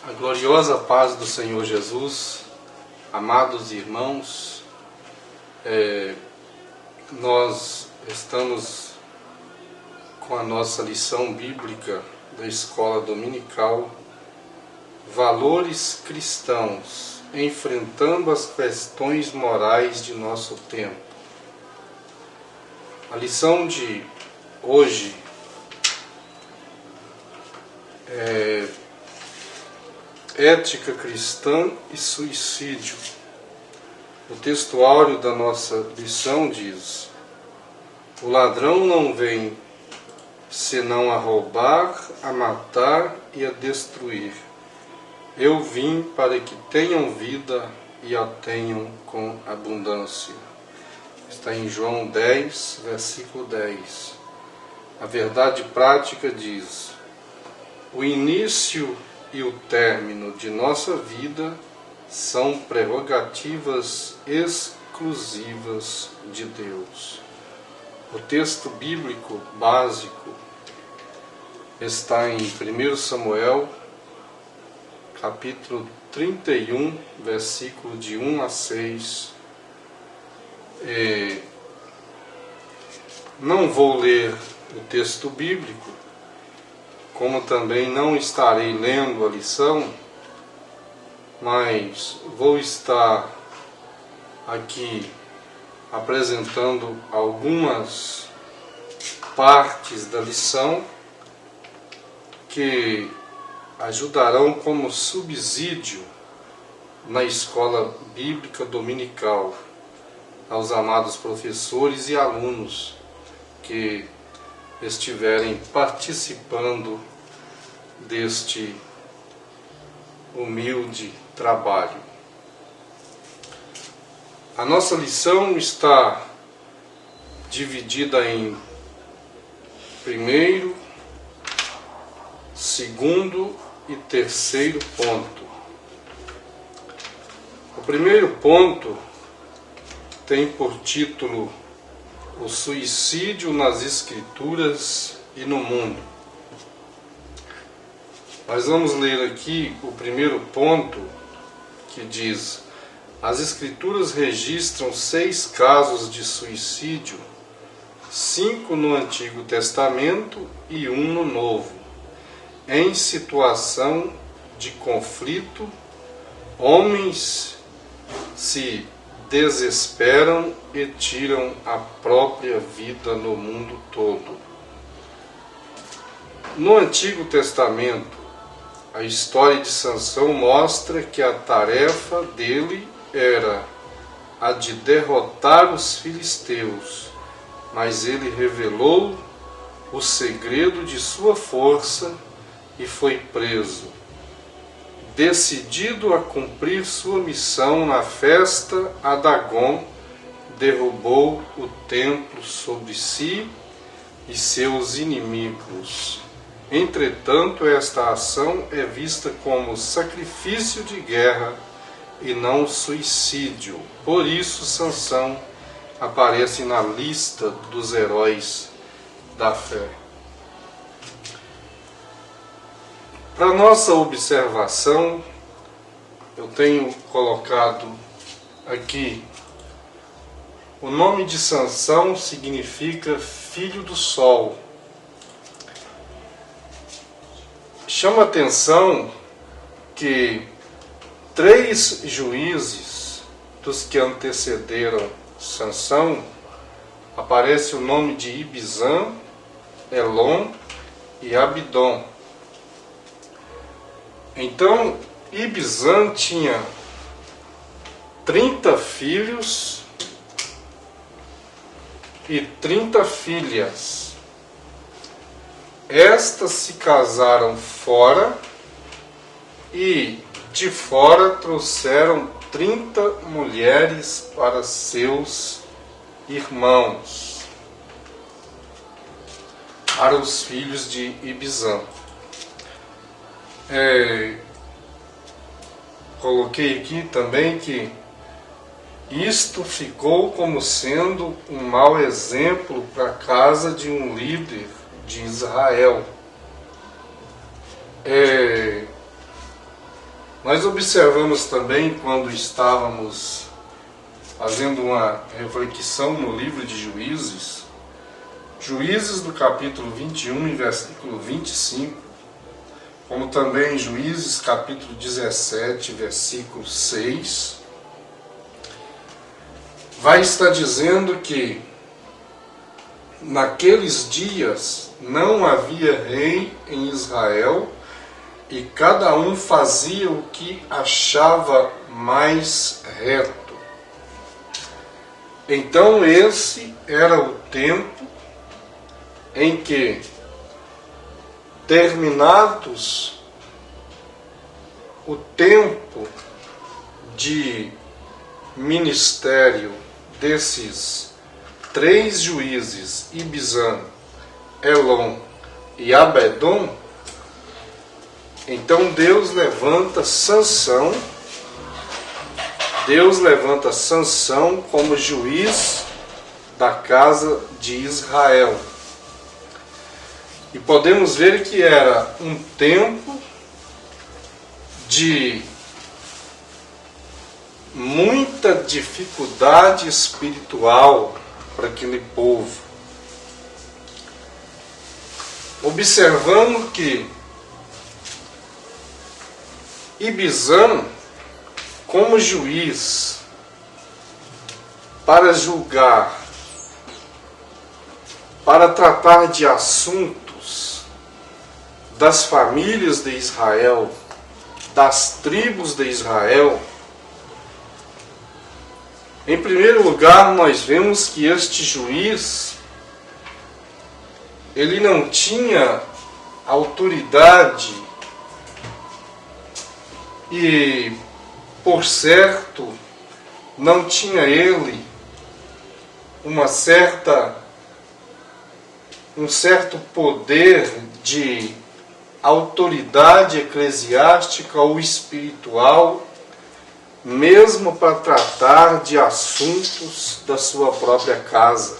A gloriosa paz do Senhor Jesus, amados irmãos, nós estamos com a nossa lição bíblica da escola dominical, Valores Cristãos, enfrentando as questões morais de nosso tempo. A lição de hoje é Ética cristã e suicídio. O textuário da nossa lição diz: o ladrão não vem senão a roubar, a matar e a destruir. Eu vim para que tenham vida e a tenham com abundância. Está em João 10, versículo 10. A verdade prática diz: o início e o término de nossa vida são prerrogativas exclusivas de Deus. O texto bíblico básico está em 1 Samuel, capítulo 31, versículo de 1 a 6. Não vou ler o texto bíblico, como também não estarei lendo a lição, mas vou estar aqui apresentando algumas partes da lição que ajudarão como subsídio na escola bíblica dominical aos amados professores e alunos que estiverem participando deste humilde trabalho. A nossa lição está dividida em primeiro, segundo e terceiro ponto. O primeiro ponto tem por título o suicídio nas Escrituras e no mundo. Nós vamos ler aqui o primeiro ponto, que diz: as Escrituras registram 6 casos de suicídio, 5 no Antigo Testamento e 1 no Novo, em situação de conflito. Homens se desesperam e tiram a própria vida no mundo todo. No Antigo Testamento, a história de Sansão mostra que a tarefa dele era a de derrotar os filisteus, mas ele revelou o segredo de sua força e foi preso. Decidido a cumprir sua missão na festa, a Dagon derrubou o templo sobre si e seus inimigos. Entretanto, esta ação é vista como sacrifício de guerra e não suicídio. Por isso, Sansão aparece na lista dos heróis da fé. Para nossa observação, eu tenho colocado aqui: o nome de Sansão significa filho do sol. Chama a atenção que 3 juízes dos que antecederam Sansão aparece o nome de Ibizan, Elon e Abidom. Então, Ibizan tinha 30 filhos e 30 filhas. Estas se casaram fora e de fora trouxeram 30 mulheres para seus irmãos, para os filhos de Ibizan. Coloquei aqui também que isto ficou como sendo um mau exemplo para a casa de um líder de Israel. Nós observamos também, quando estávamos fazendo uma reflexão no livro de Juízes, Juízes do capítulo 21 e versículo 25, como também Juízes capítulo 17, versículo 6, vai estar dizendo que naqueles dias não havia rei em Israel e cada um fazia o que achava mais reto. Então esse era o tempo em que, terminados o tempo de ministério desses 3 juízes, Ibzan, Elon e Abedom, então Deus levanta Sansão como juiz da casa de Israel. E podemos ver que era um tempo de muita dificuldade espiritual para aquele povo. Observando que Ibzan, como juiz, para julgar, para tratar de assuntos das famílias de Israel, das tribos de Israel, em primeiro lugar, nós vemos que este juiz, ele não tinha autoridade e, por certo, não tinha ele um certo poder de autoridade eclesiástica ou espiritual, mesmo para tratar de assuntos da sua própria casa.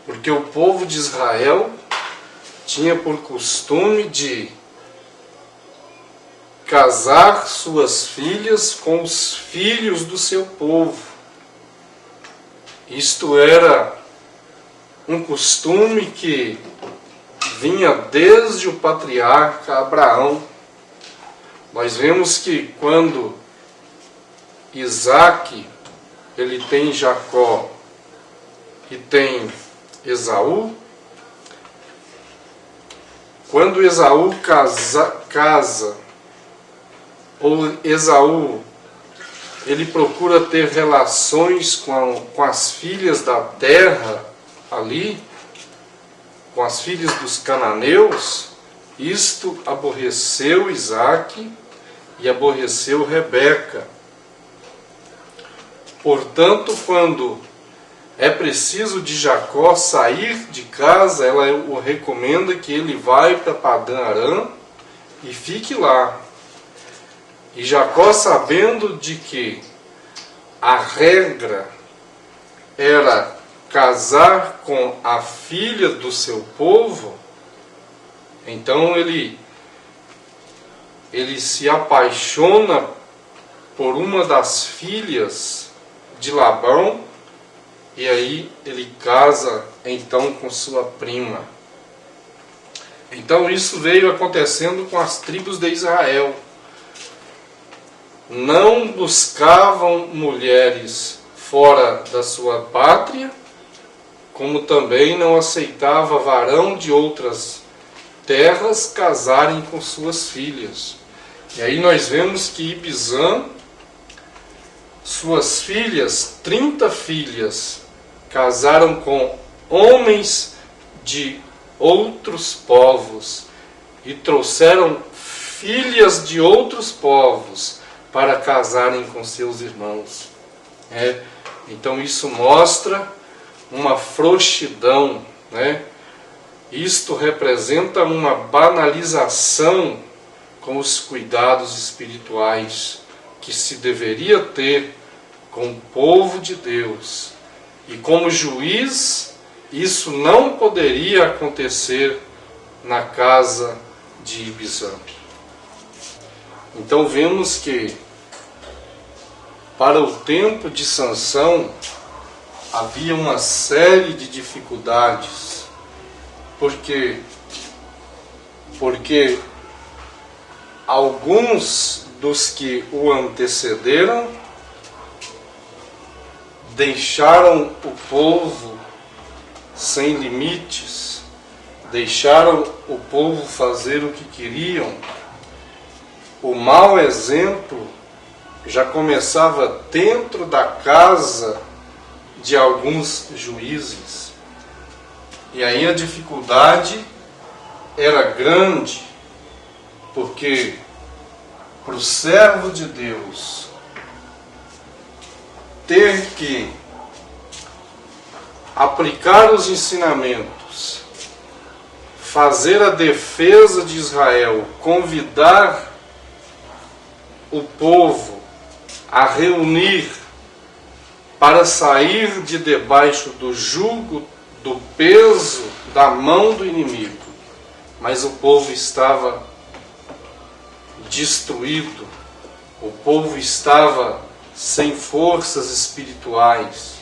Porque o povo de Israel tinha por costume de casar suas filhas com os filhos do seu povo. Isto era um costume que vinha desde o patriarca Abraão. Nós vemos que quando Isaac, ele tem Jacó e tem Esaú, quando Esaú casa, ou Esaú, ele procura ter relações com as filhas da terra ali, com as filhas dos cananeus, isto aborreceu Isaac e aborreceu Rebeca. Portanto, quando é preciso de Jacó sair de casa, ela o recomenda que ele vá para Padã Arã e fique lá. E Jacó, sabendo de que a regra era casar com a filha do seu povo, então ele se apaixona por uma das filhas de Labão, e aí ele casa então com sua prima. Então isso veio acontecendo com as tribos de Israel. Não buscavam mulheres fora da sua pátria, como também não aceitava varão de outras terras casarem com suas filhas. E aí nós vemos que Ibzan, suas filhas, 30 filhas, casaram com homens de outros povos e trouxeram filhas de outros povos para casarem com seus irmãos. Então isso mostra uma frouxidão, Isto representa uma banalização com os cuidados espirituais que se deveria ter com o povo de Deus. E como juiz, isso não poderia acontecer na casa de Ibzan. Então vemos que para o tempo de Sansão havia uma série de dificuldades. Por quê? Porque alguns dos que o antecederam deixaram o povo sem limites, deixaram o povo fazer o que queriam. O mau exemplo já começava dentro da casa de alguns juízes. E aí a dificuldade era grande, porque para o servo de Deus ter que aplicar os ensinamentos, fazer a defesa de Israel, convidar o povo a reunir para sair de debaixo do jugo, do peso da mão do inimigo. Mas o povo estava destruído, o povo estava sem forças espirituais.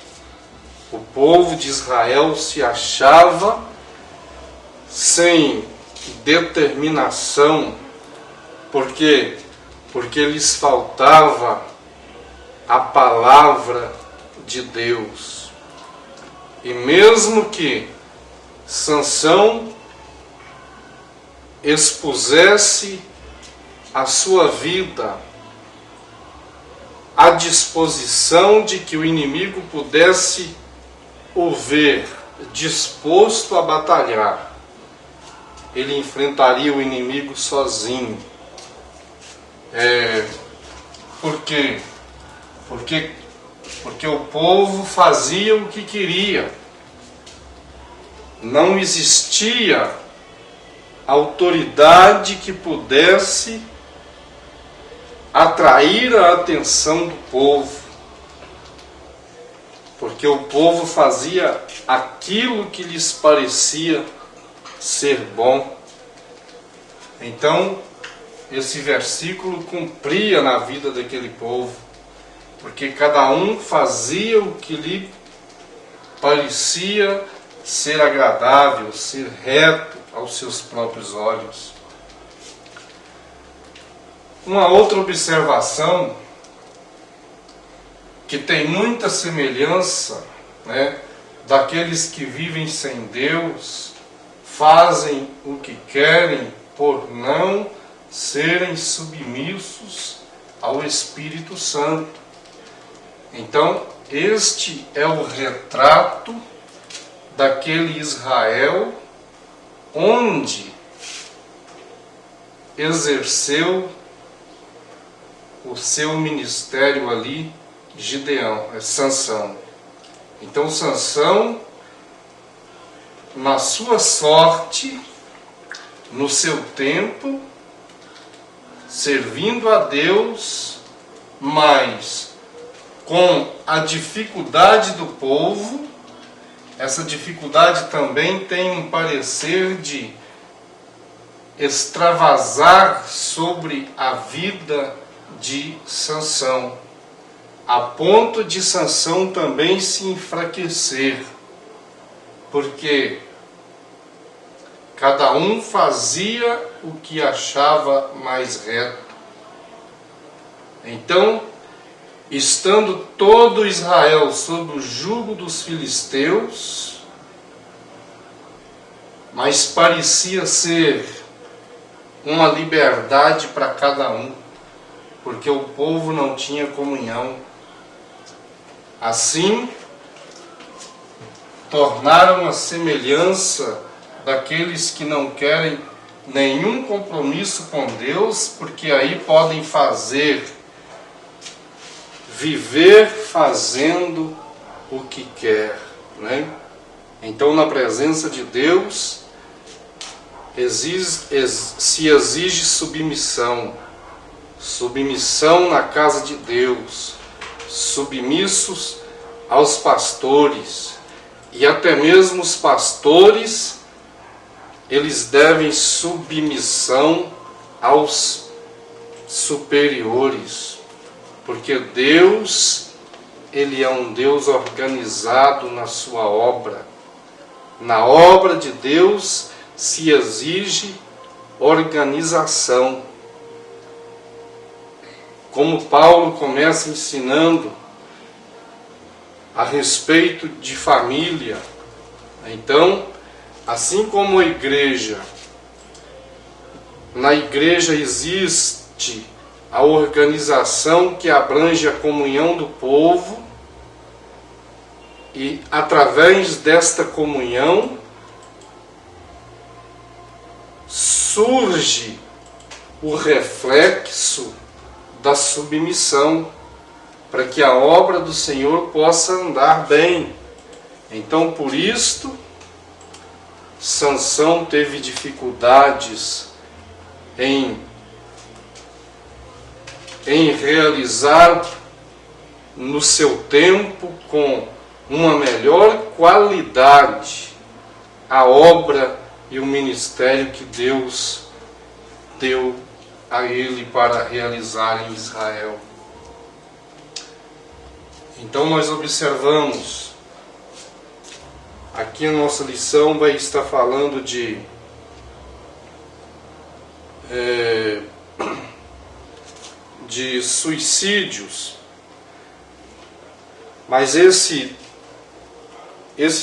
O povo de Israel se achava sem determinação, porque lhes faltava a palavra de Deus. E mesmo que Sansão expusesse a sua vida à disposição de que o inimigo pudesse o ver disposto a batalhar, ele enfrentaria o inimigo sozinho. Por quê? Porque o povo fazia o que queria. Não existia autoridade que pudesse atrair a atenção do povo, porque o povo fazia aquilo que lhes parecia ser bom. Então, esse versículo cumpria na vida daquele povo, porque cada um fazia o que lhe parecia ser agradável, ser reto aos seus próprios olhos. Uma outra observação que tem muita semelhança, daqueles que vivem sem Deus, fazem o que querem por não serem submissos ao Espírito Santo. Então, este é o retrato daquele Israel onde exerceu o seu ministério ali, Sansão. Então Sansão, na sua sorte, no seu tempo, servindo a Deus, mas com a dificuldade do povo. Essa dificuldade também tem um parecer de extravasar sobre a vida de Sansão, a ponto de Sansão também se enfraquecer, porque cada um fazia o que achava mais reto. Então, estando todo Israel sob o jugo dos filisteus, mas parecia ser uma liberdade para cada um, porque o povo não tinha comunhão. Assim, tornaram a semelhança daqueles que não querem nenhum compromisso com Deus, porque aí podem viver fazendo o que quer, Então, na presença de Deus, se exige submissão na casa de Deus, submissos aos pastores, e até mesmo os pastores, eles devem submissão aos superiores, porque Deus, Ele é um Deus organizado na sua obra. Na obra de Deus se exige organização. Como Paulo começa ensinando a respeito de família, então, assim como a igreja, na igreja existe a organização que abrange a comunhão do povo, e através desta comunhão surge o reflexo da submissão, para que a obra do Senhor possa andar bem. Então, por isto, Sansão teve dificuldades em realizar no seu tempo, com uma melhor qualidade, a obra e o ministério que Deus deu a ele para realizar em Israel. Então nós observamos, aqui a nossa lição vai estar falando de suicídios, mas esse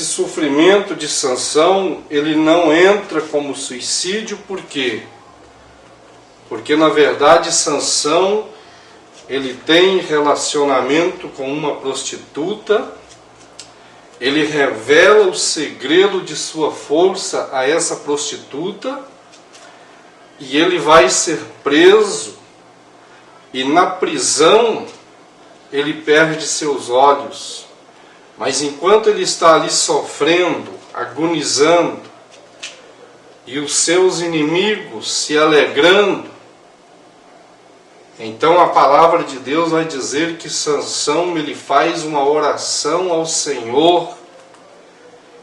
sofrimento de Sansão, ele não entra como suicídio. Por quê? Porque na verdade Sansão, ele tem relacionamento com uma prostituta, ele revela o segredo de sua força a essa prostituta, e ele vai ser preso, e na prisão ele perde seus olhos. Mas enquanto ele está ali sofrendo, agonizando, e os seus inimigos se alegrando, então a palavra de Deus vai dizer que Sansão, ele faz uma oração ao Senhor,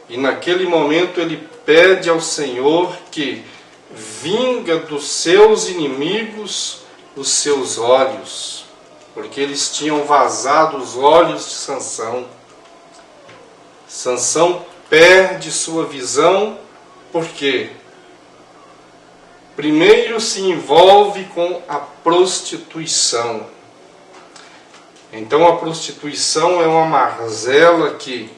e naquele momento ele pede ao Senhor que vinga dos seus inimigos os seus olhos, porque eles tinham vazado os olhos de Sansão. Sansão perde sua visão, porque primeiro se envolve com a prostituição. Então a prostituição é uma mazela que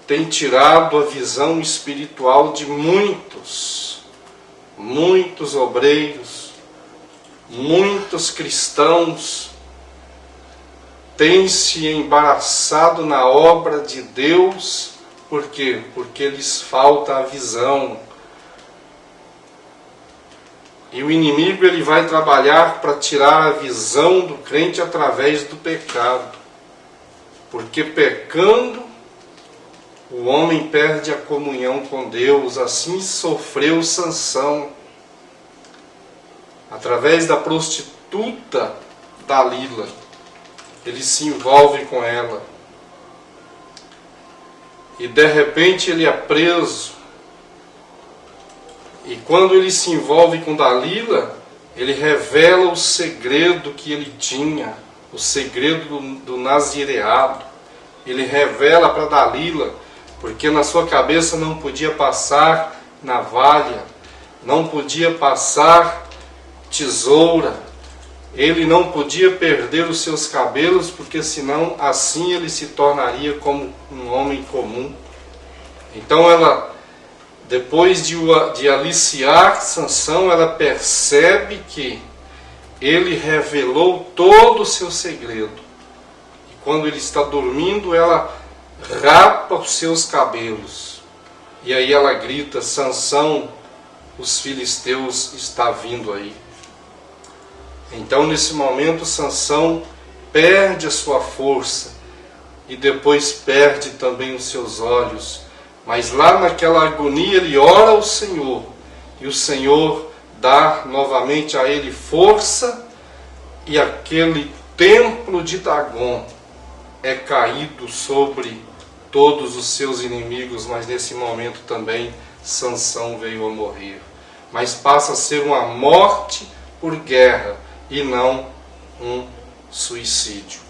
tem tirado a visão espiritual de muitos obreiros, muitos cristãos têm se embaraçado na obra de Deus. Por quê? Porque lhes falta a visão. E o inimigo, ele vai trabalhar para tirar a visão do crente através do pecado. Porque pecando, o homem perde a comunhão com Deus. Assim sofreu Sansão, através da prostituta Dalila. Ele se envolve com ela, e de repente ele é preso. E quando ele se envolve com Dalila, ele revela o segredo que ele tinha, o segredo do nazireado. Ele revela para Dalila, porque na sua cabeça não podia passar navalha, não podia passar tesoura, ele não podia perder os seus cabelos, porque senão assim ele se tornaria como um homem comum. Então ela, depois de aliciar Sansão, ela percebe que ele revelou todo o seu segredo. E quando ele está dormindo, ela rapa os seus cabelos. E aí ela grita: Sansão, os filisteus estão vindo aí. Então nesse momento Sansão perde a sua força, e depois perde também os seus olhos. Mas lá naquela agonia ele ora ao Senhor, e o Senhor dá novamente a ele força, e aquele templo de Dagon é caído sobre todos os seus inimigos. Mas nesse momento também Sansão veio a morrer. Mas passa a ser uma morte por guerra e não um suicídio.